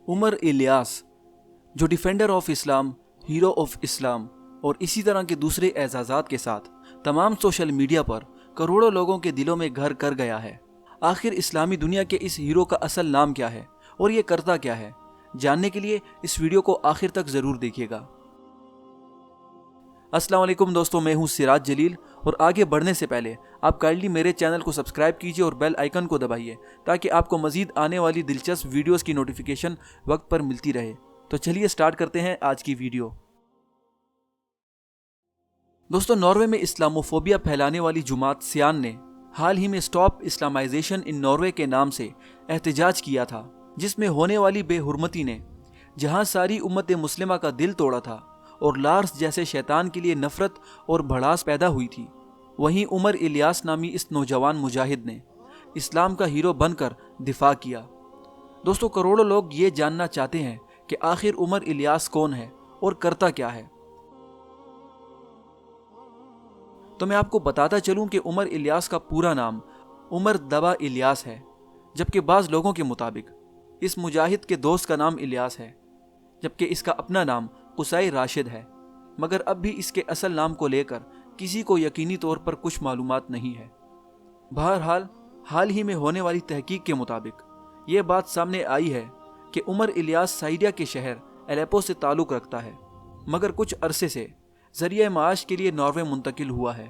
उमर इलियास, जो defender of Islam, hero of Islam और इसी तरह के दूसरे एजाज़ात के साथ तमाम सोशल मीडिया पर करोड़ों लोगों के दिलों में घर कर गया है। आखिर इस्लामी दुनिया के इस हीरो का असल नाम क्या है और ये करता क्या है, जानने के लिए इस वीडियो को आखिर तक ज़रूर देखिएगा। अस्सलाम वालेकुम दोस्तों, मैं हूं सिराज जलील और आगे बढ़ने से पहले आप काइंडली मेरे चैनल को सब्सक्राइब कीजिए और बेल आइकन को दबाइए ताकि आपको मजीद आने वाली दिलचस्प वीडियोस की नोटिफिकेशन वक्त पर मिलती रहे। तो चलिए स्टार्ट करते हैं आज की वीडियो। दोस्तों, नॉर्वे में इस्लामोफोबिया फैलाने वाली जुमात सियान ने हाल ही में स्टॉप इस्लामाइजेशन इन नॉर्वे के नाम से एहतजाज किया था, जिसमें होने वाली बेहुरमती ने जहां सारी उम्मत मुस्लिमा का दिल तोड़ा था और लार्स जैसे शैतान के लिए नफरत और भड़ास पैदा हुई थी, वहीं उमर इलियास नामी इस नौजवान मुजाहिद ने इस्लाम का हीरो बनकर दिफा किया। दोस्तों, करोड़ों लोग ये जानना चाहते हैं कि आखिर उमर इलियास कौन है और करता क्या है। तो मैं आपको बताता चलूं कि उमर इलियास का पूरा नाम उमर दबा इलियास है, जबकि बाज़ लोगों के मुताबिक इस मुजाहिद के दोस्त का नाम इलियास है, जबकि इसका अपना नाम कुसाई राशिद है। मगर अब भी इसके असल नाम को लेकर किसी को यकीनी तौर पर कुछ मालूमात नहीं है। बहरहाल, हाल ही में होने वाली तहकीक के मुताबिक ये बात सामने आई है कि उमर इलियास साइरिया के शहर एलेपो से ताल्लुक़ रखता है, मगर कुछ अरसे से ज़रिए माश के लिए नॉर्वे मुंतकिल हुआ है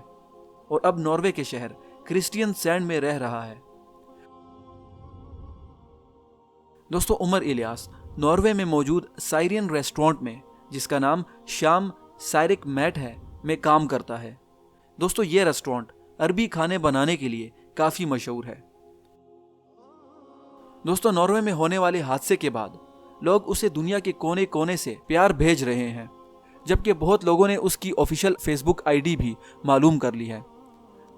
और अब नॉर्वे के शहर क्रिस्टियन सैंड में रह रहा है। दोस्तों, उमर इलियास नॉर्वे में मौजूद साइरियन रेस्टोरेंट में, जिसका नाम शाम साइरिक मैट है, में काम करता है। दोस्तों, ये रेस्टोरेंट अरबी खाने बनाने के लिए काफ़ी मशहूर है। दोस्तों, नॉर्वे में होने वाले हादसे के बाद लोग उसे दुनिया के कोने कोने से प्यार भेज रहे हैं, जबकि बहुत लोगों ने उसकी ऑफिशियल फेसबुक आईडी भी मालूम कर ली है,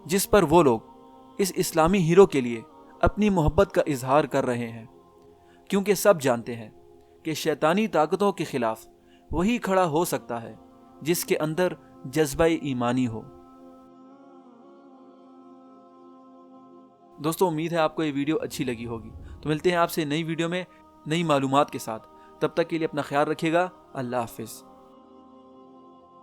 जिस पर वो लोग इस इस्लामी हीरो के लिए अपनी मोहब्बत का इजहार कर रहे हैं, क्योंकि सब जानते हैं कि शैतानी ताकतों के खिलाफ वही खड़ा हो सकता है जिसके अंदर जज्बा ईमानी हो। दोस्तों, उम्मीद है आपको ये वीडियो अच्छी लगी होगी। तो मिलते हैं आपसे नई वीडियो में नई मालूमात के साथ। तब तक के लिए अपना ख्याल रखिएगा। अल्लाह हाफिज़।